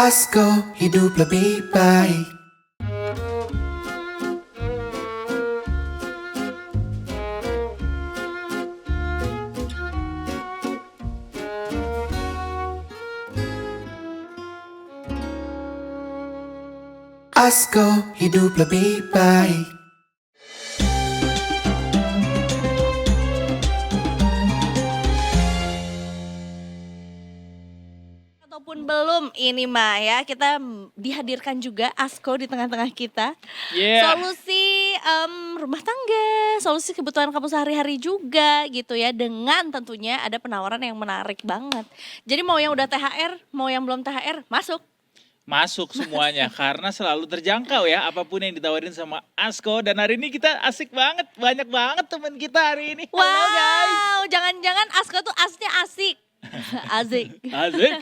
Asko hidup lebih baik. Asko hidup lebih baik. Ataupun belum ini mah ya kita dihadirkan juga Asko di tengah-tengah kita. Yeah. Solusi rumah tangga, solusi kebutuhan kamu sehari-hari juga gitu ya, dengan tentunya ada penawaran yang menarik banget. Jadi mau yang udah THR, mau yang belum THR, masuk. Masuk semuanya karena selalu terjangkau ya apapun yang ditawarin sama Asko. Dan hari ini kita asik banget, banyak banget teman kita hari ini. Halo guys. Wow, jangan-jangan Asko tuh aslinya asik. Asik. Asik.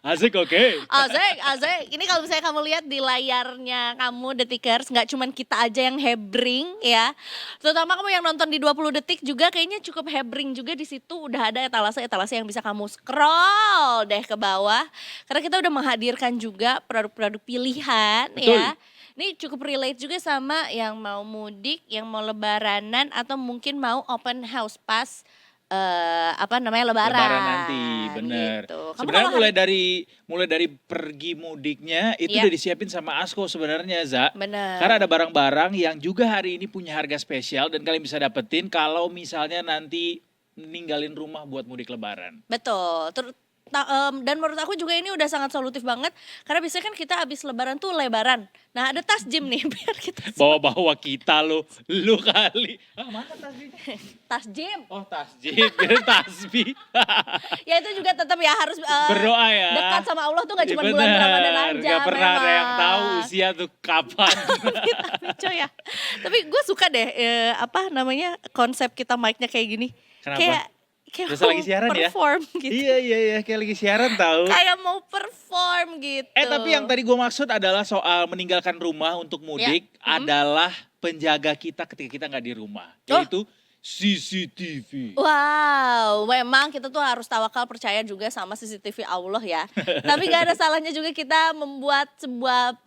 Asik oke. Asik. Ini kalau misalnya kamu lihat di layarnya kamu Detikers, nggak cuman kita aja yang hebring ya. Terutama kamu yang nonton di 20 detik juga kayaknya cukup hebring juga di situ. Udah ada etalase-etalase yang bisa kamu scroll deh ke bawah. Karena kita udah menghadirkan juga produk-produk pilihan. Betul. Ya. Ini cukup relate juga sama yang mau mudik, yang mau lebaranan atau mungkin mau open house pas lebaran. Lebaran nanti, bener. Gitu. Kamu Sebenarnya kalau mulai dari pergi mudiknya itu Iya. udah disiapin sama Asko sebenarnya, Za. Bener. Karena ada barang-barang yang juga hari ini punya harga spesial dan kalian bisa dapetin kalau misalnya nanti ninggalin rumah buat mudik lebaran. Betul. Dan menurut aku juga ini udah sangat solutif banget karena biasanya kan kita habis lebaran tuh lebaran. Nah, ada tas gym nih biar kita Bawa-bawa kita lu kali. Ah, mana tasbih? tas gym. Oh, tasjid, tasbih. Ya itu juga tetap ya harus Berdoa ya. dekat sama Allah tuh gak cuma Iya, bulan bener. Ramadan aja. Gak pernah ada yang memang. tahu usia tuh kapan. Tapi coy ya. Tapi gue suka deh konsep kita mic-nya kayak gini. Kenapa? Kayak Berasa lagi mau siaran ya? perform gitu. Iya, kayak lagi siaran tahu. Kayak mau perform gitu. Tapi yang tadi gue maksud adalah soal meninggalkan rumah untuk mudik adalah penjaga kita ketika kita nggak di rumah, yaitu CCTV. Wow, memang kita tuh harus tawakal percaya juga sama CCTV Allah ya. Tapi gak ada salahnya juga kita membuat sebuah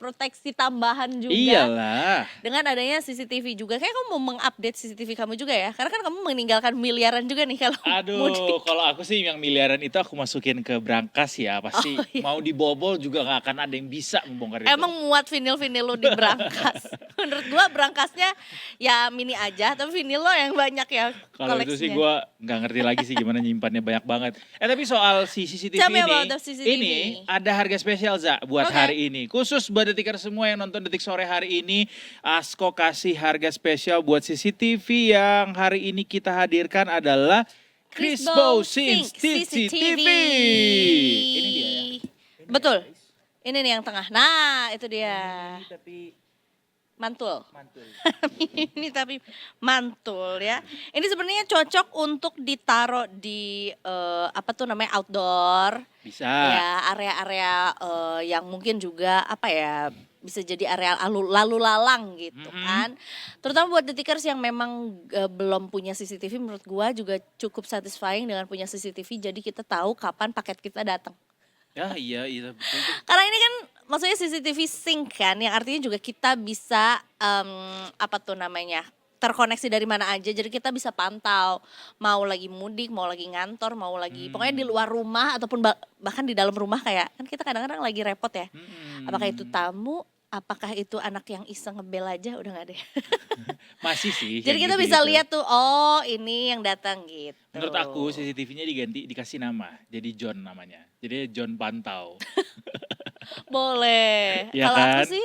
proteksi tambahan juga. Iyalah. Dengan adanya CCTV juga. Kayak kamu mau mengupdate CCTV kamu juga ya. Karena kan kamu meninggalkan miliaran juga nih kalau mudik. Aduh, kalau aku sih yang miliaran itu aku masukin ke brankas ya. Pasti mau dibobol juga gak akan ada yang bisa membongkar itu. Emang muat vinil-vinil lo di brankas. Menurut gua brankasnya ya mini aja, tapi vinil lo yang banyak ya Kalau itu sih koleksinya. gue nggak ngerti lagi sih gimana nyimpannya banyak banget. Tapi soal si CCTV Tell me about the CCTV. ini ada harga spesial Za buat Oke. hari ini. Khusus buat Detiker semua yang nonton Detik Sore hari ini, Asko kasih harga spesial buat CCTV yang hari ini kita hadirkan adalah Crispo Sync CCTV. Ini dia ya. Betul. Ini nih yang tengah. Nah, itu dia. Tapi Mantul. mantul. Ini tapi mantul ya. Ini sebenarnya cocok untuk ditaruh di outdoor. Bisa. Ya, area-area yang mungkin juga bisa jadi area lalu lalang gitu kan. Terutama buat detikers yang memang belum punya CCTV, menurut gua juga cukup satisfying dengan punya CCTV. Jadi kita tahu kapan paket kita datang. Ya iya betul. Karena ini kan maksudnya CCTV sync kan, yang artinya juga kita bisa terkoneksi dari mana aja. Jadi kita bisa pantau mau lagi mudik, mau lagi ngantor, mau lagi pokoknya di luar rumah ataupun bahkan di dalam rumah, kayak kan kita kadang-kadang lagi repot ya. Apakah itu tamu, apakah itu anak yang iseng ngebel aja, udah gak deh. Masih sih. Jadi yang kita bisa gitu-gitu. lihat tuh, oh ini yang datang gitu. Menurut aku CCTV-nya dikasih nama, jadi John namanya. Jadi John Pantau. Boleh. Iya Kalau kan? aku sih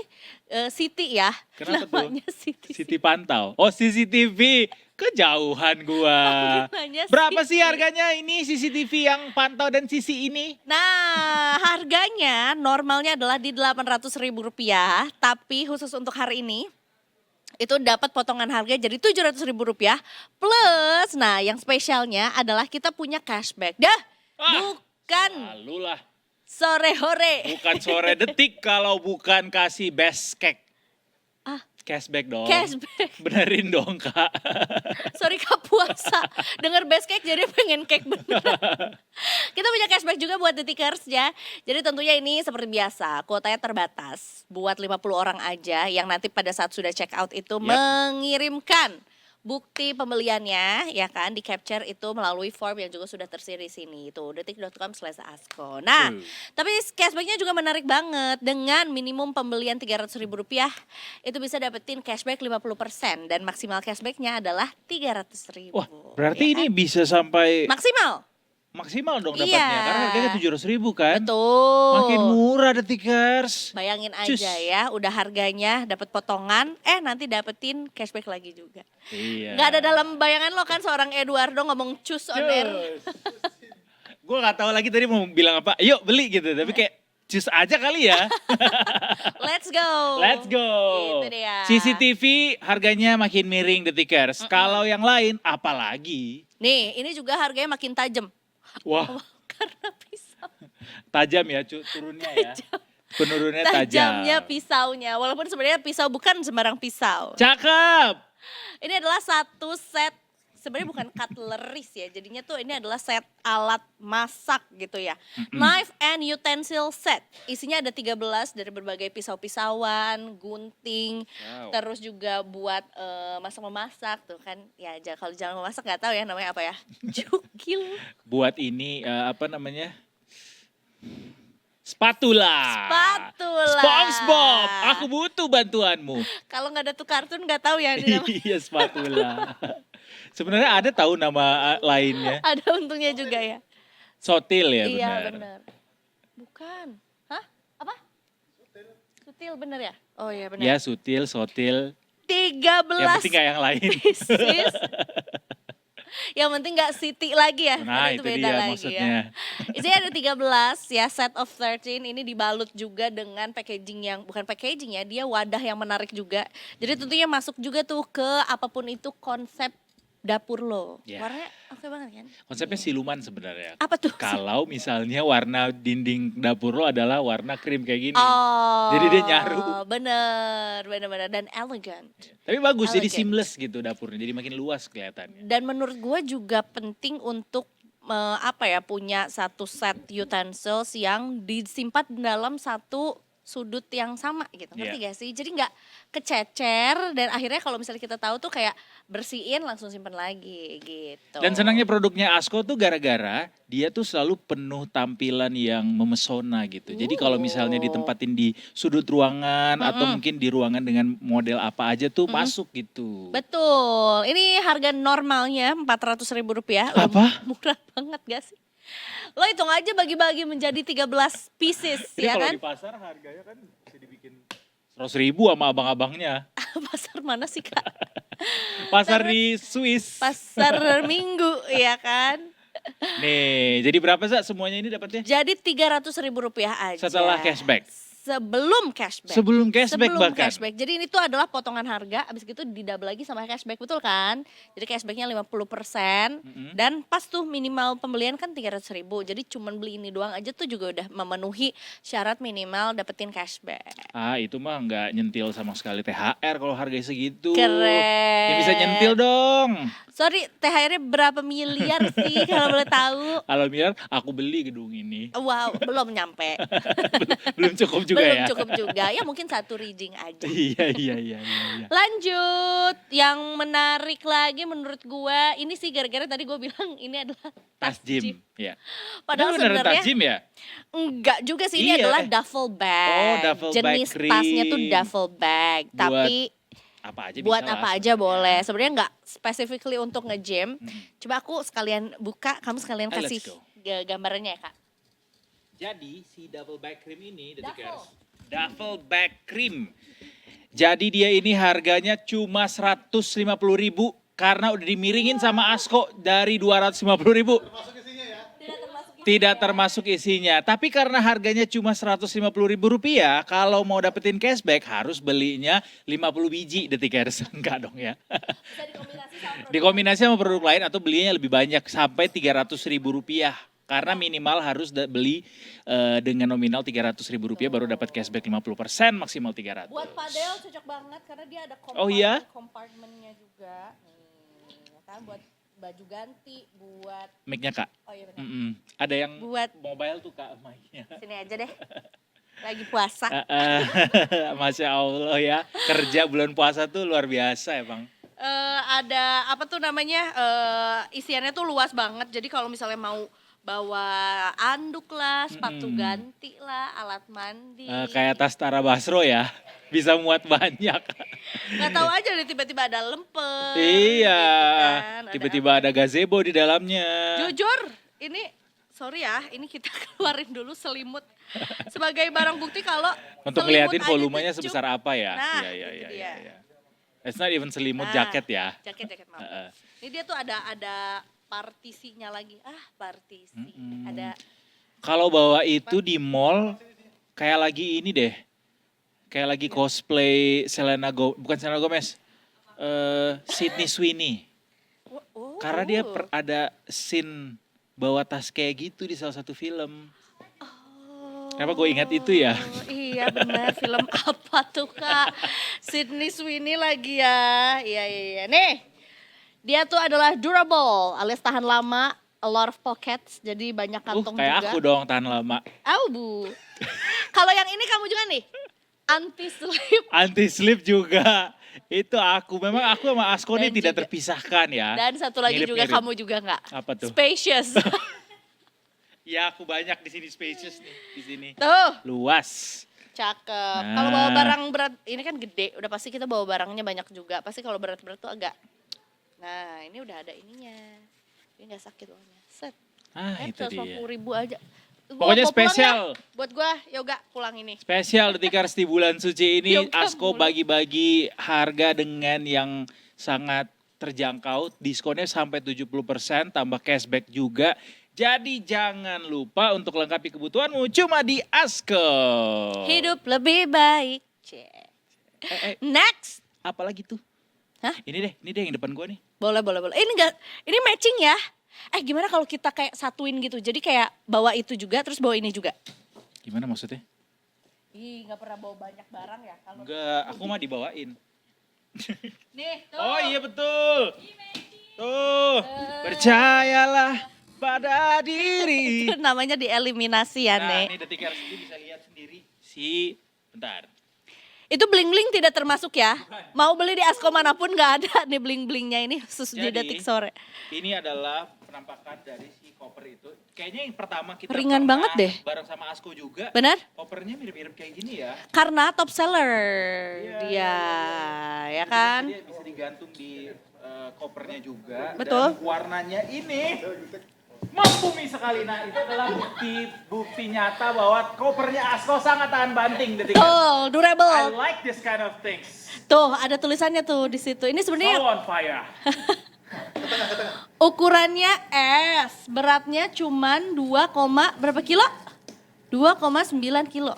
Siti ya. Kenapa Namanya tuh? Siti. Siti Pantau. Oh CCTV, kejauhan gua. Namanya Berapa Siti. sih harganya ini CCTV yang pantau dan sisi ini? Nah, harganya normalnya adalah di Rp800.000, tapi khusus untuk hari ini itu dapat potongan harga jadi Rp700.000 plus, nah yang spesialnya adalah kita punya cashback. Bukan Lalu lah, sore-hore. bukan sore detik kalau bukan kasih best cake. Cashback dong. Cashback. Benerin dong Kak. Sorry Kak puasa. Dengar best cake jadi pengen cake beneran. Kita punya cashback juga buat detikers ya. Jadi tentunya ini seperti biasa, kuotanya terbatas. Buat 50 orang aja yang nanti pada saat sudah check out itu mengirimkan bukti pembeliannya ya kan, di capture itu melalui form yang juga sudah tersedia di sini itu detik.com/asko. Nah, tapi cashbacknya juga menarik banget. Dengan minimum pembelian Rp300.000 itu bisa dapetin cashback 50% dan maksimal cashbacknya adalah Rp300.000. Wah, berarti ya ini kan? bisa sampai Maksimal dong dapatnya. Iya. Karena harganya 700.000 kan. Betul. Makin murah detikers. Bayangin Cus. aja ya, udah harganya dapat potongan, nanti dapetin cashback lagi juga. Iya. Nggak ada dalam bayangan lo kan seorang Eduardo ngomong cus on air. Gue gak tahu lagi tadi mau bilang apa. Yuk beli gitu. Tapi kayak cus aja kali ya. Let's go. Let's go. Itu dia. CCTV harganya makin miring detikers. Kalau yang lain apalagi? Nih, ini juga harganya makin tajam. Wah, Karena pisau. tajam ya turunnya ya. Penurunnya tajam. Tajamnya pisaunya. Walaupun sebenarnya pisau bukan sembarang pisau. Cakep. Ini adalah satu set, sebenarnya bukan cutleries ya. Jadinya tuh ini adalah set alat masak gitu ya. Knife and utensil set. Isinya ada 13 dari berbagai pisau-pisauan, gunting, terus juga buat masak-memasak tuh kan. Ya kalau jangan memasak nggak tahu ya namanya apa ya. Jukil. Buat ini apa namanya? Spatula. SpongeBob, aku butuh bantuanmu. Kalau nggak ada tuh kartun nggak tahu ya ini namanya. Iya, spatula. Sebenarnya ada tahu nama lainnya. Ada untungnya juga ya. Sotil ya benar. Iya benar. Bukan. Hah? Apa? Sutil bener ya? Oh iya benar. Ya sutil, sotil. 13 Yang penting kayak yang lain. pieces. Yang penting nggak city lagi ya. Nah karena itu beda dia lagi maksudnya. ya. Isinya ada 13 ya, set of 13 ini dibalut juga dengan packaging yang, bukan packaging ya, dia wadah yang menarik juga. Jadi tentunya masuk juga tuh ke apapun itu konsep dapur lo. Ya. Warnanya oke banget kan? Konsepnya siluman sebenarnya. Apa tuh? Kalau misalnya warna dinding dapur lo adalah warna krim kayak gini. Oh, Jadi dia nyaru. bener dan elegan. Tapi bagus, jadi Elegant. seamless gitu dapurnya. Jadi makin luas kelihatannya. Dan menurut gue juga penting untuk punya satu set utensils yang disimpan dalam satu sudut yang sama gitu, ngerti gak sih? Jadi nggak kececer dan akhirnya kalau misalnya kita tahu tuh kayak bersihin langsung simpen lagi gitu. Dan senangnya produknya Asko tuh gara-gara dia tuh selalu penuh tampilan yang memesona gitu. Jadi kalau misalnya ditempatin di sudut ruangan atau mungkin di ruangan dengan model apa aja tuh masuk gitu. Betul, ini harga normalnya Rp400.000. Apa? Murah banget gak sih? Lo hitung aja bagi-bagi menjadi 13 pieces Ini ya kalau kan? di pasar harganya kan bisa dibikin 100.000 sama abang-abangnya. Pasar mana sih Kak? Pasar di Swiss. Pasar Minggu ya kan? Nih, jadi berapa Sa semuanya ini dapatnya? Jadi Rp300.000 aja. Setelah cashback. Sebelum cashback. Sebelum cashback Sebelum bahkan. cashback. Jadi ini tuh adalah potongan harga, abis itu didouble lagi sama cashback, betul kan? Jadi cashbacknya 50% dan pas tuh minimal pembelian kan 300.000. Jadi cuman beli ini doang aja tuh juga udah memenuhi syarat minimal dapetin cashback. Ah itu mah nggak nyentil sama sekali THR kalau harganya segitu. Keren. Ya bisa nyentil dong. Sorry, THR-nya berapa miliar sih kalau boleh tahu? Kalau miliar aku beli gedung ini. Wow, belum nyampe. Belum cukup juga Belum ya. cukup juga. Ya mungkin satu rigging aja. Iya. Lanjut, yang menarik lagi menurut gua, ini sih gara-gara tadi gua bilang ini adalah Tas gym. Ya. Padahal Itu beneran sebenarnya tas gym ya? enggak juga sih, ini Iya, adalah duffel bag. Oh, duffel bag Jenis krim. tasnya tuh duffel bag, tapi Apa aja buat bisa apa lah. aja boleh. Sebenarnya enggak specifically untuk nge-gym. Coba aku sekalian buka, kamu sekalian Let's kasih go. gambarannya ya, Kak. Jadi si double bag cream ini, duffel bag cream. Jadi dia ini harganya cuma 150.000 karena udah dimiringin sama Asko dari 250.000. Tidak termasuk isinya. Tapi karena harganya cuma Rp150.000, kalau mau dapetin cashback harus belinya 50 biji detikers. Enggak dong ya. Bisa dikombinasi sama Dikombinasi sama produk lain atau belinya lebih banyak sampai Rp300.000. Karena minimal harus beli dengan nominal Rp300.000 baru dapat cashback 50%, maksimal 300. Buat padel cocok banget karena dia ada Oh iya? kompartemennya juga. Kan buat baju ganti, buat Mic-nya Kak. oh iya benar. Ada yang Buat mobile tuh Kak mic-nya. sini aja deh. Lagi puasa. Masya Allah ya, kerja bulan puasa tuh luar biasa ya Bang. Ada apa tuh namanya? Isiannya tuh luas banget. Jadi kalau misalnya mau bawa anduk lah, sepatu ganti lah, alat mandi. Kayak tas Tara Basro ya, bisa muat banyak. Nggak tahu aja deh tiba-tiba ada lemper. Iya, gitu kan. tiba-tiba ada gazebo di dalamnya. Jujur, ini sorry ya, ini kita keluarin dulu selimut sebagai barang bukti kalau Untuk selimut ngeliatin aja volumenya tuh sebesar apa ya. Nah, Iya, itu iya, dia. iya. It's not even selimut, Nah, jaket ya. Jaket maaf. Ini dia tuh ada partisinya lagi. Partisi. Ada Kalau bawa itu di mall, kayak lagi ini deh. Kayak lagi cosplay bukan Selena Gomez. Sydney Sweeney. Karena dia ada scene bawa tas kayak gitu di salah satu film. Kenapa gue ingat itu ya? Iya benar, film apa tuh Kak? Sydney Sweeney lagi ya. Iya. Nih, dia tuh adalah durable alias tahan lama, a lot of pockets, jadi banyak kantong Kayak juga. aku dong tahan lama. Bu. Kalau yang ini kamu juga nih, anti slip. Anti slip juga. Itu aku. Memang aku sama Asko Dan ini tidak juga- terpisahkan ya. Dan satu lagi juga Mirip-mirip. kamu juga nggak? Apa tuh? Spacious. Ya aku banyak di sini spacious nih di sini. Tuh, Luas. cakep. Nah. Kalau bawa barang berat, ini kan gede, udah pasti kita bawa barangnya banyak juga. Pasti kalau berat-berat tuh agak. Nah, ini udah ada ininya. Ini nggak sakit pokoknya. Set. Itu dia. 150.000 aja. Pokoknya Gua pulang spesial. ya. Buat gua yoga pulang ini. Spesial Detikers di bulan suci ini Yoga Asko mulu. bagi-bagi harga dengan yang sangat terjangkau. Diskonnya sampai 70% tambah cashback juga. Jadi jangan lupa untuk lengkapi kebutuhanmu cuma di Asko. Hidup lebih baik. Next. Apalagi tuh? Hah? Ini deh yang depan gua nih. Boleh. Ini matching ya. Gimana kalau kita kayak satuin gitu. Jadi kayak bawa itu juga terus bawa ini juga. Gimana maksudnya? Nggak pernah bawa banyak barang ya kalau. Enggak, aku mah dibawain. Nih, tuh. Oh iya betul. Tuh, percayalah pada diri. Itu namanya dieliminasi ya, Nah, Nek. ini Detikers ini bisa lihat sendiri. Bentar. Itu bling-bling tidak termasuk ya. Mau beli di Asko manapun nggak ada nih bling-blingnya ini khusus di Jadi, detik sore. Ini adalah penampakan dari si koper itu. Kayaknya yang pertama kita Ringan pernah banget deh. bareng sama Asko juga. Benar? Kopernya mirip-mirip kayak gini ya. Karena top seller Iya, dia, ya kan? Dia bisa digantung di kopernya juga. Betul. Dan warnanya ini mumpuni sekali. Nah itu adalah bukti nyata bahwa kopernya Asko sangat tahan banting. Detikers. Tuh, I durable. like this kind of things. Tuh, ada tulisannya tuh di situ. Ini sebenarnya So on fire. ukurannya S, beratnya cuman 2, berapa kilo? 2,9 kilo.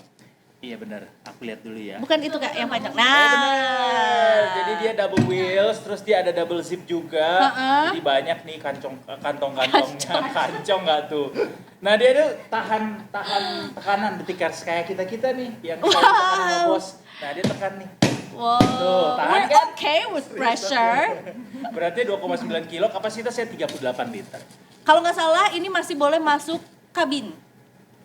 Iya benar, aku lihat dulu ya. Bukan itu Kak yang panjang. Oh, bener. Nah. Jadi dia double wheels, terus dia ada double zip juga. Jadi banyak nih kantong-kantongnya. Kancong nggak tuh? Nah dia tuh tahan tekanan Detikers kayak kita nih yang tahan tekanan sama bos. Nah dia tekan nih. Wow. Tuh, tahan We're kan? okay with pressure. Berarti 2,9 kilo, kapasitasnya 38 liter. Kalau nggak salah ini masih boleh masuk kabin.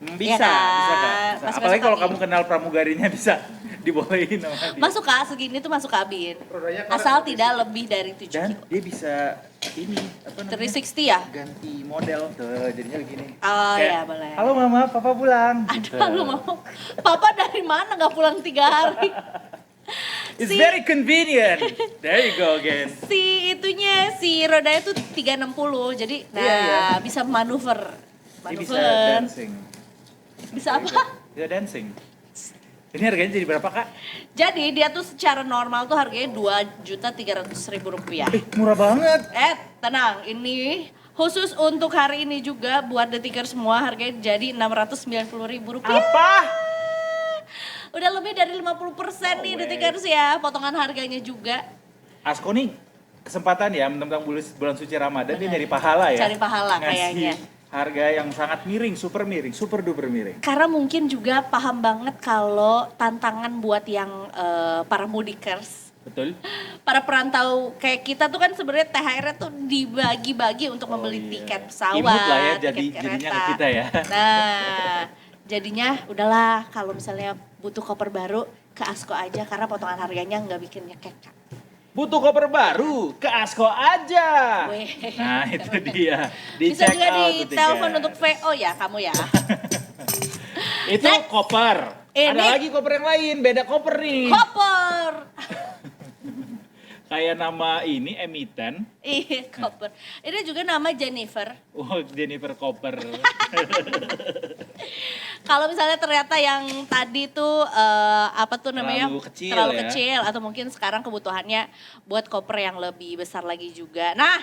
Bisa, Iya kan? bisa Kak. Bisa. Masuk Apalagi kalau kabin. kamu kenal pramugarinya bisa dibolehin sama dia. Masuk Kak, segini tuh masuk kabin. Asal tidak lebih dari 7 Dan kilo. dia bisa ini apa namanya? 360 ya? Ganti model tuh jadinya begini. Oh Kayak, ya boleh. Halo mama, papa pulang. Gitu. Aduh lu mau. Papa dari mana nggak pulang 3 hari? It's Si- very convenient. There you go again. Si rodanya tuh 360. Jadi Iya. bisa manuver. Dia bisa Manuver. dancing. Bisa apa? Bisa dancing. Ini harganya jadi berapa kak? Jadi dia tuh secara normal tuh harganya Rp2.300.000. Murah banget. Tenang, ini khusus untuk hari ini juga buat Detikers semua harganya jadi Rp690.000. Apa? Udah lebih dari 50% nih Detikers ya, potongan harganya juga. Asko nih kesempatan ya, mentang bulan suci Ramadan dia nyari pahala ya. Cari pahala Ngasih kayaknya. harga yang sangat miring, super duper miring. Karena mungkin juga paham banget kalau tantangan buat yang para mudikers, Betul? para perantau kayak kita tuh kan sebenarnya THR-nya tuh dibagi-bagi untuk membeli tiket pesawat, Imut lah ya tiket jadinya kereta. ke kita ya. Nah, jadinya udahlah kalau misalnya butuh koper baru ke Asko aja karena potongan harganya nggak bikin nyekek. Kak. Butuh koper baru, ke Asko aja. Weh. Nah itu dia, di Bisa check juga out di tuh telepon tiket. untuk VO ya kamu ya. Itu Next. koper. Ini- Ada lagi koper yang lain, beda koper nih. Koper. Kayak nama ini emiten. Iya, koper. Ini juga nama Jennifer. Oh, Jennifer Koper. Kalau misalnya ternyata yang tadi tuh apa tuh namanya Terlalu kecil terlalu ya. kecil atau mungkin sekarang kebutuhannya buat koper yang lebih besar lagi juga. Nah,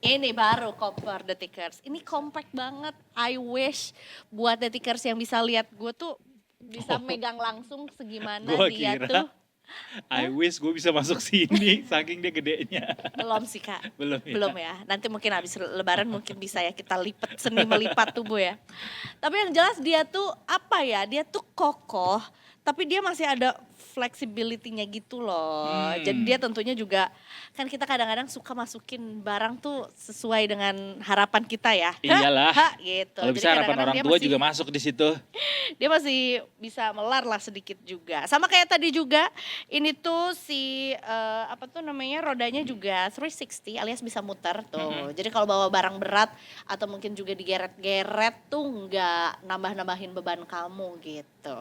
ini baru koper Detikers. Ini compact banget. I wish buat Detikers yang bisa lihat gue tuh bisa megang langsung segimana Gua dia kira tuh. I wish gue bisa masuk sini, saking dia gedenya. Belum sih Kak. Belum ya? Belum ya. Nanti mungkin habis lebaran mungkin bisa ya kita lipat, seni melipat tubuh ya. Tapi yang jelas dia tuh apa ya? Dia tuh kokoh, tapi dia masih ada flexibility-nya gitu loh. Jadi dia tentunya juga kan kita kadang-kadang suka masukin barang tuh sesuai dengan harapan kita ya. Iyalah. Gitu. Kalau Jadi bisa harapan kadang-kadang orang dia tua masih- juga masuk di situ. dia masih bisa melar lah sedikit juga. Sama kayak tadi juga, ini tuh si apa tuh namanya rodanya juga 360 alias bisa muter tuh. Jadi kalau bawa barang berat atau mungkin juga digeret-geret tuh nggak nambah-nambahin beban kamu gitu.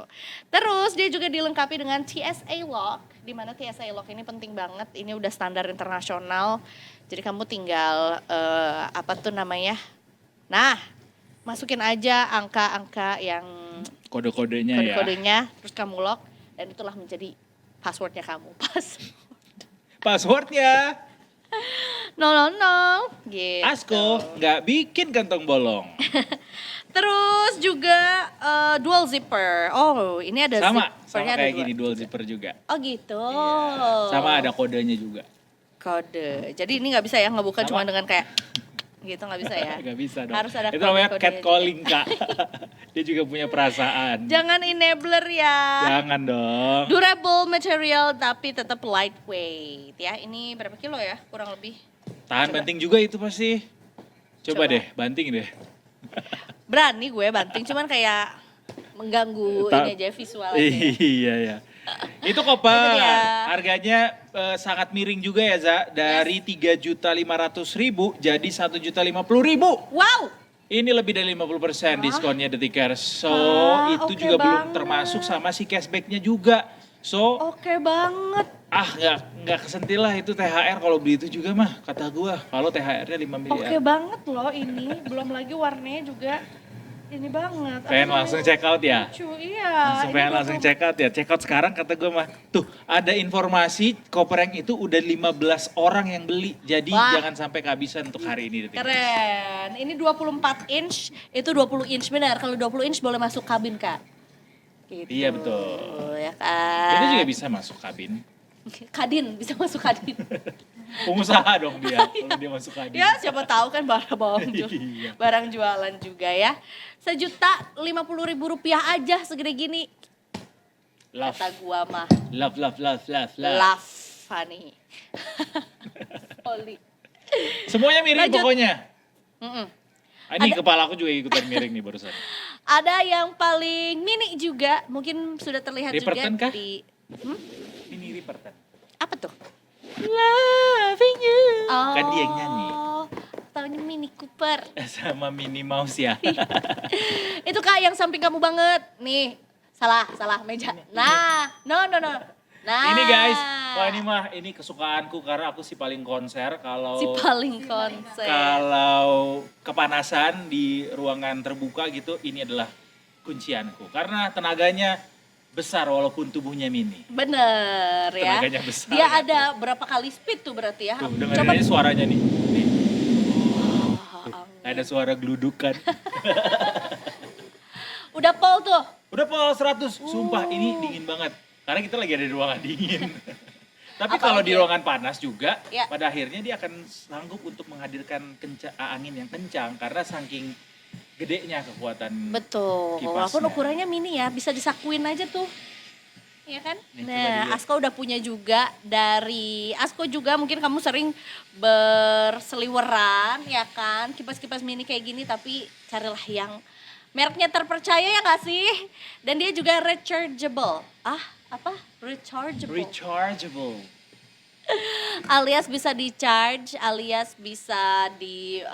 Terus dia juga dilengkapi dengan TSA lock, di mana TSA lock ini penting banget. Ini udah standar internasional. Jadi kamu tinggal apa tuh namanya? Nah, masukin aja angka-angka yang Kode-kodenya ya. kode-kodenya, terus kamu lock, dan itulah menjadi passwordnya kamu. Passwordnya 000 gitu. Asko nggak bikin kantong bolong. Terus juga dual zipper. Oh, ini ada Sama zippernya ada kayak dua. gini dual zipper juga. Oh gitu. Sama ada kodenya juga. Kode. Jadi ini nggak bisa ya ngebuka Sama. cuma dengan kayak gitu, nggak bisa ya. Gak bisa dong. Harus ada Itu namanya kode-kodenya catcalling kak. Dia juga punya perasaan. Jangan enabler ya. Jangan dong. Durable material tapi tetap lightweight ya. Ini berapa kilo ya kurang lebih? Tahan Coba. banting juga itu pasti. Coba Coba. deh, banting deh. Berani gue banting, cuman kayak mengganggu Ta- ini aja visual aja. Iya ya. Itu koper. Itu dia. Harganya sangat miring juga ya Za. Dari 3.500.000 jadi 1.050.000. Wow, Ini lebih dari 50% diskonnya Detikers. So Ah, itu oke juga belum banget. termasuk sama si cashbacknya juga. So oke banget. nggak kesentil lah itu THR kalau beli itu juga mah kata gua. Kalau THR-nya 5 Oke miliar. banget loh ini. Belum lagi warnanya juga ini banget. Pengen langsung check out ya? Lucu, iya. Langsung Ini pengen langsung 20. check out ya. Check out sekarang kata gue mah. Tuh ada informasi koper yang itu udah 15 orang yang beli. Jadi Wah. jangan sampai kehabisan untuk hari ini. Detik. Keren. Ini 24 inch, itu 20 inch benar. Kalau 20 inch boleh masuk kabin, Kak. Gitu. Iya, betul. Ya kan. Itu juga bisa masuk kabin. Kadin, bisa masuk kadin. Pengusaha dong dia kalau dia masuk kabin. Ya siapa tahu kan Iya. barang jualan juga ya. 1.050.000 rupiah aja segede gini. Love, Kata gua mah love, love, love, love, love. love honey. Oli. Semuanya miring Lanjut. pokoknya. Mm-mm. Ini kepala aku juga ikutan miring nih barusan. Ada yang paling mini juga, mungkin sudah terlihat Ripperton juga kah? di Ini Ripperton. apa tuh? Loving you. Oh, Kan dia yang nyanyi. Taunya Mini Cooper. Sama Minnie Mouse ya. Itu Kak yang samping kamu banget. Nih, salah meja. Nah, no. Nah. Ini guys, wah ini kesukaanku karena aku si paling konser kalau Si paling konser. kalau kepanasan di ruangan terbuka gitu, ini adalah kuncianku karena tenaganya besar walaupun tubuhnya mini. Bener ya. Tenaganya besar. Dia ya. ada berapa kali speed tuh berarti ya? Tuh, dengerin aja suaranya nih. Nih, amin. ada suara geludukan. Udah pol tuh. Udah pol 100, sumpah ini dingin banget. Karena kita lagi ada di ruangan dingin. Tapi kalau Apalagi di ya? ruangan panas juga, Ya. pada akhirnya dia akan sanggup untuk menghadirkan angin yang kencang karena saking gedenya kekuatan. Betul, Kipasnya. walaupun ukurannya mini ya, bisa disakuin aja tuh. Iya kan? Nih, coba Nah, dilihat. Asko udah punya juga dari Asko juga mungkin kamu sering berseliweran ya kan, kipas-kipas mini kayak gini tapi carilah yang mereknya terpercaya ya nggak sih? Dan dia juga rechargeable. Apa? Rechargeable. Alias bisa di-charge, alias bisa lebih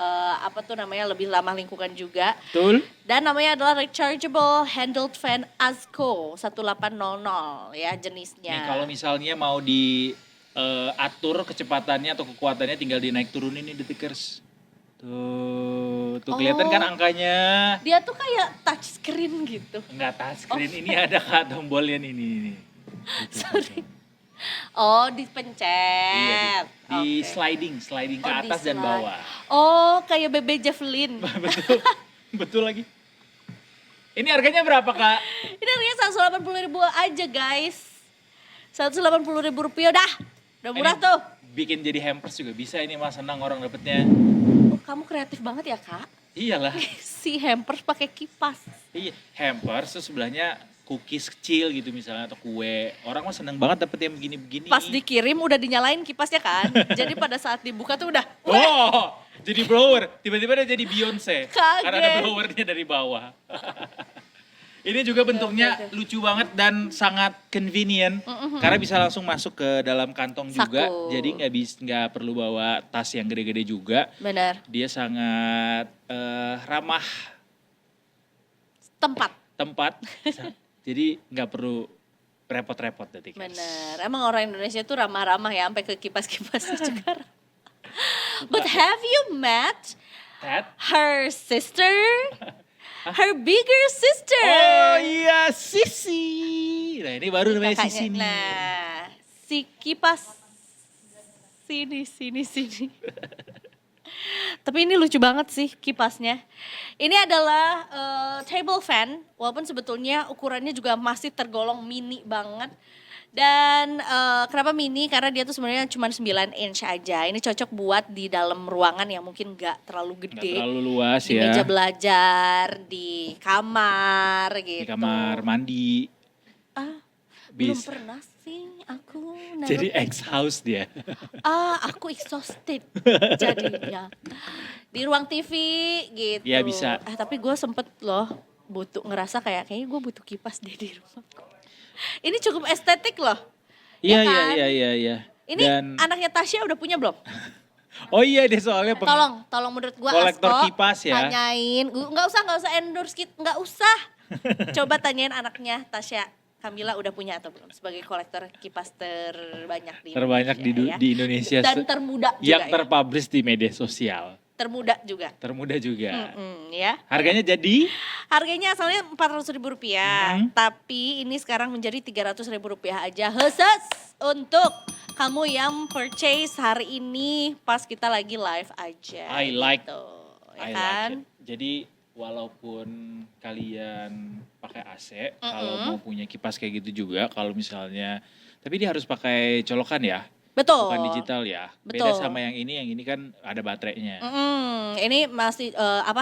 ramah lingkungan juga. Betul? Dan namanya adalah rechargeable handled fan Asko 1800 ya jenisnya. Nih kalau misalnya mau diatur kecepatannya atau kekuatannya tinggal dinaik turunin nih detikers. Tuh kelihatan kan angkanya. Dia tuh kayak touch screen gitu. Enggak touchscreen, ini ada kak tombolnya nih. Nih. Sorry. Oh, dipencet. Iya, di Oke. sliding ke Oh, atas dan di-slide. bawah. Oh, kayak bebe Javelin. Betul, betul lagi. Ini harganya berapa kak? Ini harganya 180.000 aja guys. 180.000 rupiah dah. Udah murah Ini tuh. Bikin jadi hampers juga bisa ini mas, senang orang dapetnya. Oh, kamu kreatif banget ya kak. Iyalah, Si hampers pakai kipas. iya hampers terus sebelahnya cookies kecil gitu misalnya atau kue. Orang mah seneng banget dapet yang begini-begini. Pas dikirim udah dinyalain kipasnya kan. Jadi pada saat dibuka tuh udah. Oh, jadi blower. Tiba-tiba dia jadi Beyonce. Kaget. Karena ada blowernya dari bawah. Ini juga bentuknya Oke. lucu banget dan sangat convenient. Karena bisa langsung masuk ke dalam kantong juga. Saku. Jadi nggak perlu bawa tas yang gede-gede juga. Benar. Dia sangat ramah tempat. Jadi nggak perlu repot-repot detik. Benar. Emang orang Indonesia tuh ramah-ramah ya sampai ke kipas-kipasnya juga. But have you met Ted? her sister? Her bigger sister. Oh iya, Sisi. Nah ini baru namanya Kakaknya. Sisi nih. Nah, si kipas sini. Tapi ini lucu banget sih kipasnya. Ini adalah table fan, walaupun sebetulnya ukurannya juga masih tergolong mini banget. Dan kenapa mini? Karena dia tuh sebenarnya cuma 9 inch aja. Ini cocok buat di dalam ruangan yang mungkin gak terlalu Nggak gede. terlalu luas Di ya. meja belajar, di kamar gitu. Di kamar mandi. Belum Bisa. pernah sih aku naruh Jadi kayak ex house dia. aku exhausted jadinya. Di ruang TV gitu. Ya, bisa. Tapi gue sempet loh ngerasa kayaknya gue butuh kipas deh di rumahku. Ini cukup estetik loh. Iya Ya kan? iya. Ini Dan anaknya Tasya udah punya belum? oh iya deh soalnya Tolong menurut gue kolektor Asko kipas ya. tanyain. Nggak usah endorse kit, nggak usah. Coba tanyain anaknya Tasya. Kamila udah punya atau belum sebagai kolektor kipas terbanyak di terbanyak Indonesia, ya. di Indonesia Dan termuda juga yang ya. terpublish di media sosial. Termuda juga. Termuda juga. Ya. Harganya jadi Harganya asalnya Rp400.000, tapi ini sekarang menjadi Rp300.000 aja khusus untuk kamu yang purchase hari ini pas kita lagi live aja. I like. gitu, ya I kan? like it. Jadi walaupun kalian pakai AC, kalau mau punya kipas kayak gitu juga, kalau misalnya, tapi dia harus pakai colokan ya, Betul. bukan digital ya. Beda Betul. sama yang ini kan ada baterainya. Ini masih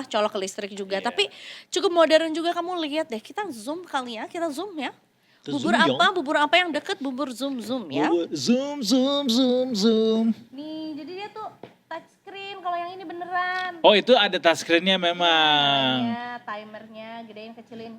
colok ke listrik juga, Iya. tapi cukup modern juga. Kamu lihat deh, kita zoom kali ya, kita zoom ya. Kita Bubur zoom, apa? Bubur apa yang deket? Bubur zoom ya. Zoom. Nih, jadi dia tuh touchscreen. Kalau yang ini beneran. Oh itu ada touchscreen-nya memang. Timernya gedein kecilin,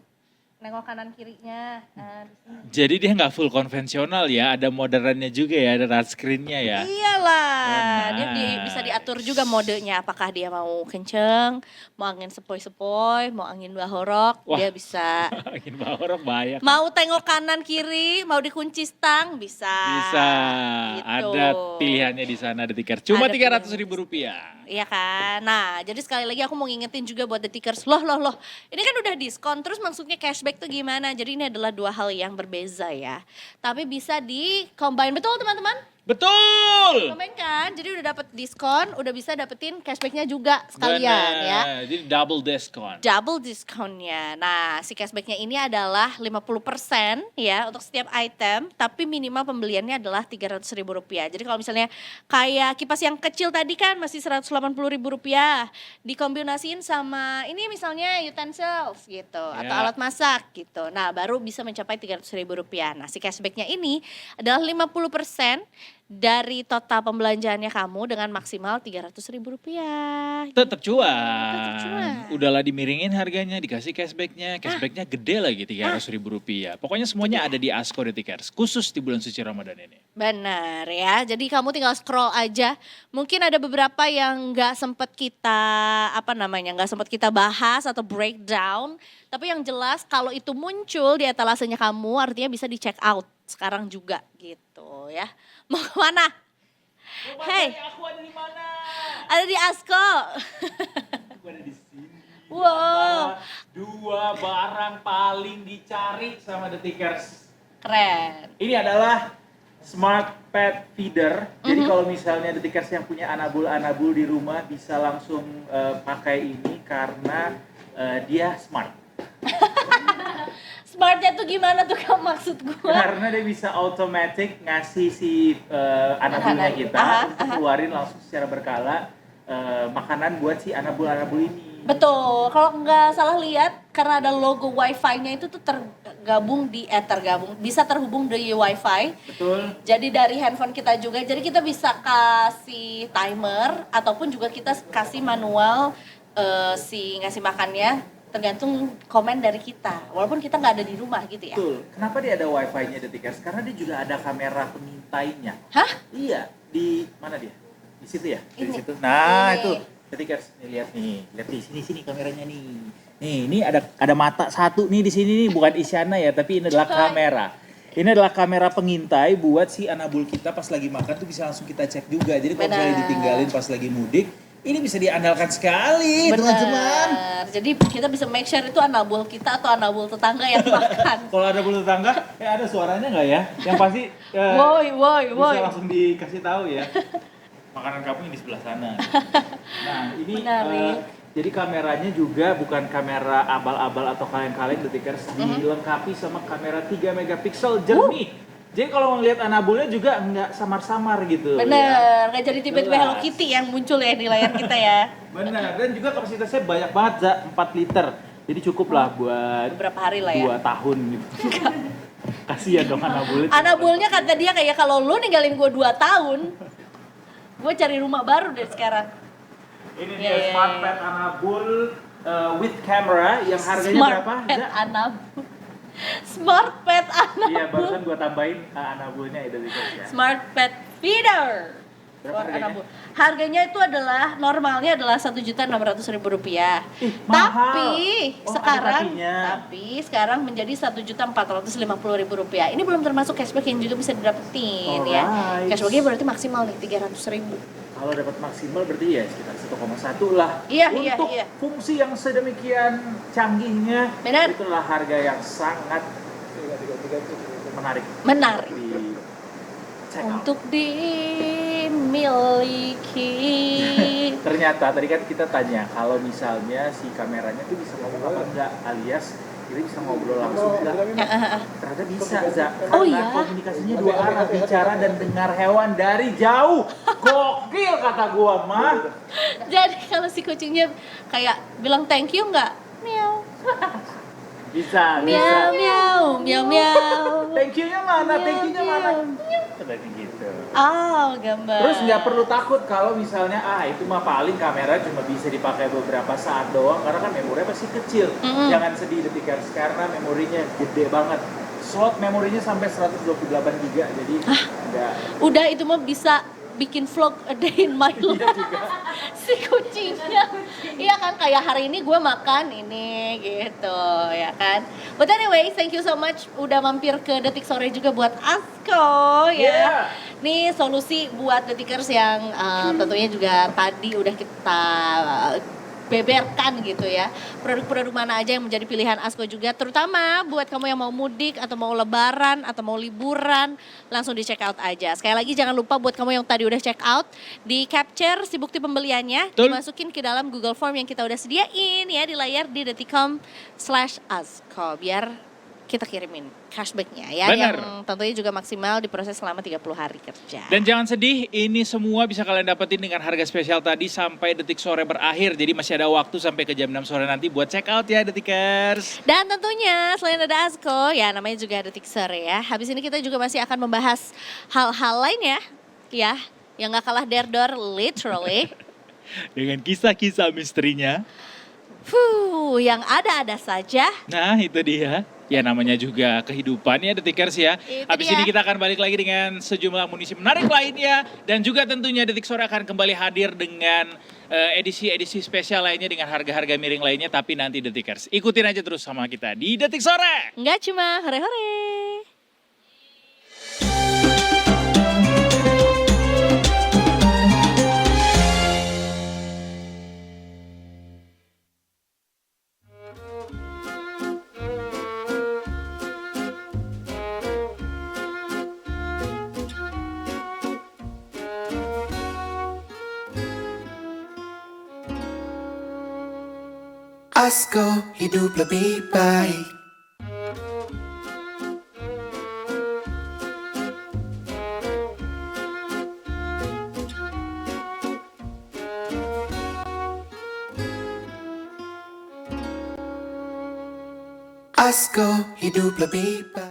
nengok kanan kirinya. Nah, di sini. Jadi dia nggak full konvensional ya, ada modernnya juga ya, ada touchscreen-nya ya. Iyalah, dia Nice. bisa diatur juga modenya. Apakah dia mau kenceng, mau angin sepoi-sepoi, mau angin bahorok, Wah. dia bisa. Angin bawah banyak. Mau tengok kanan kiri, mau dikunci stang, bisa. Bisa, Gitu. ada pilihannya di sana Detikers. Cuma Ada Rp300.000. Iya kan? Nah, jadi sekali lagi aku mau ngingetin juga buat Detikers. Loh. Ini kan udah diskon, terus maksudnya cashback tuh gimana? Jadi ini adalah dua hal yang berbeza ya. Tapi bisa di combine, betul teman-teman? Betul. Komen kan, jadi udah dapet diskon, udah bisa dapetin cashbacknya juga sekalian ya. Jadi double diskon. Double diskonnya. Nah, si cashbacknya ini adalah 50% ya untuk setiap item, tapi minimal pembeliannya adalah Rp300.000. Jadi kalau misalnya kayak kipas yang kecil tadi kan masih Rp180.000, dikombinasiin sama ini misalnya utensils gitu atau alat masak gitu. Nah, baru bisa mencapai Rp300.000. Nah, si cashbacknya ini adalah 50% dari total pembelanjaannya kamu dengan maksimal Rp300.000. Tetap cuan. Tetap cuan. Udahlah dimiringin harganya, dikasih cashbacknya. Cashbacknya gede lagi Rp300.000. Pokoknya semuanya ada di Asko Detikers, khusus di bulan suci Ramadan ini. Benar ya, jadi kamu tinggal scroll aja. Mungkin ada beberapa yang nggak sempet kita nggak sempet kita bahas atau breakdown. Tapi yang jelas kalau itu muncul di etalasenya kamu, artinya bisa di check out sekarang juga gitu ya. Mau kemana? Hey, Aku ada di mana? ada di Asko. Aku ada di sini. Wow, Dua barang paling dicari sama Detikers. keren. Ini adalah Smart Pet Feeder. Jadi kalau misalnya Detikers yang punya anabul-anabul di rumah bisa langsung pakai ini karena dia smart. Smartnya tuh gimana tuh kamu maksud gua? Karena dia bisa automatic ngasih si anabulnya Makanan. kita, terus keluarin langsung secara berkala makanan buat si anabul-anabul ini. Betul, kalau nggak salah lihat karena ada logo wifi-nya itu tuh bisa terhubung di wifi. Betul. Jadi dari handphone kita juga, jadi kita bisa kasih timer ataupun juga kita kasih manual si ngasih makannya tergantung komen dari kita, walaupun kita nggak ada di rumah gitu ya. Betul. Kenapa dia ada wifi-nya Detikers? Karena dia juga ada kamera pengintainya. Hah? Iya, di mana dia? Di situ ya? Di Ini. situ. Nah, Ini. itu. Detikers, nih lihat di sini kameranya nih. Nih, ini ada mata satu nih di sini nih, bukan Isyana ya, tapi ini adalah kamera. Ini adalah kamera pengintai buat si anabul kita pas lagi makan tuh bisa langsung kita cek juga. Jadi kalau misalnya Benar. ditinggalin pas lagi mudik, ini bisa diandalkan sekali, teman-teman. Benar. Jadi kita bisa make sure itu anabul kita atau anabul tetangga yang makan. Kalau ada bulu tetangga, ada suaranya nggak ya? Yang pasti Woi. bisa langsung dikasih tahu ya. Makanan kamu ini sebelah sana. Nah, ini Menarik. jadi kameranya juga bukan kamera abal-abal atau kaleng-kaleng Detikers, dilengkapi sama kamera 3 megapiksel jernih. Jadi kalau ngelihat anabulnya juga nggak samar-samar gitu. Bener, nggak jadi tiba-tiba Jelas. Hello Kitty yang muncul ya di layar kita ya. Benar, dan juga kapasitasnya banyak banget, Za, 4 liter. Jadi cukup lah buat Beberapa hari lah ya. 2 tahun gitu. Kasihan dong anabulnya. Anabulnya kata dia kayak kalau lu ninggalin gue 2 tahun, gue cari rumah baru deh sekarang. Ini Iya, dia iya, Smart iya. Pet Anabul with camera yang harganya Smart berapa? Pet Za? Anabul. Smart Pet Anabul. Iya, barusan gua tambahin anabulnya itu ya. Smart Pet Feeder. Berapa For harganya? anabul. Harganya itu adalah normalnya adalah Rp1.600.000. mahal. Tapi Oh, sekarang ada sekarang menjadi Rp1.450.000. Ini belum termasuk cashback yang juga bisa didapetin ya. Alright. Cashbacknya berarti maksimal nih Rp300.000. Kalau dapat maksimal berarti ya sekitar 1,1 lah. Iya, Untuk iya. fungsi yang sedemikian canggihnya, Benar. itulah harga yang sangat menarik. Menarik Di check out. untuk dimiliki. Ternyata tadi kan kita tanya kalau misalnya si kameranya tuh bisa ngomong apa enggak, alias kita bisa ngobrol langsung enggak. Ternyata bisa, Za. Karena Oh, iya? komunikasinya 2 arah, bicara dan dengar hewan dari jauh. Gokil kata gua mah. Jadi kalau si kucingnya kayak bilang thank you nggak? Miau. Bisa. Miau miau miau miau. Thank you-nya mana? Miau, Thank you-nya mana? miau. Seperti gitu. Oh, gambar. Terus nggak perlu takut kalau misalnya itu mah paling kamera cuma bisa dipakai beberapa saat doang karena kan memorinya pasti kecil. Jangan sedih Detikers karena memorinya gede banget. Slot memorinya sampai 128 GB jadi nggak. Udah itu mah bisa bikin vlog a day in my life. Si kucingnya. Iya kan kayak hari ini gue makan ini gitu ya kan. But anyway, thank you so much udah mampir ke Detik Sore juga buat Asko ya. Yeah. Nih solusi buat Detikers yang tentunya juga tadi udah kita beberkan gitu ya. Produk-produk mana aja yang menjadi pilihan Asko juga, terutama buat kamu yang mau mudik atau mau lebaran atau mau liburan, langsung di check out aja. Sekali lagi jangan lupa buat kamu yang tadi udah check out, di capture si bukti pembeliannya, Betul. dimasukin ke dalam Google Form yang kita udah sediain ya di layar di detikcom/asko biar kita kirimin cashbacknya ya, Bener. yang tentunya juga maksimal diproses selama 30 hari kerja. Dan jangan sedih, ini semua bisa kalian dapetin dengan harga spesial tadi sampai detik sore berakhir. Jadi masih ada waktu sampai ke jam 6 sore nanti buat check out ya Detikers. Dan tentunya selain ada Asko, ya namanya juga Detik Sore ya. Habis ini kita juga masih akan membahas hal-hal lainnya ya, yang gak kalah derdor literally. Dengan kisah-kisah misterinya. Yang ada-ada saja. Nah itu dia. Ya namanya juga kehidupan ya Detikers ya. Itu Habis dia. ini kita akan balik lagi dengan sejumlah amunisi menarik lainnya. Dan juga tentunya Detik Sore akan kembali hadir dengan edisi-edisi spesial lainnya dengan harga-harga miring lainnya. Tapi nanti Detikers ikutin aja terus sama kita di Detik Sore. Nggak cuma hore-hore. Asko hidup lebih baik. Asko hidup lebih baik.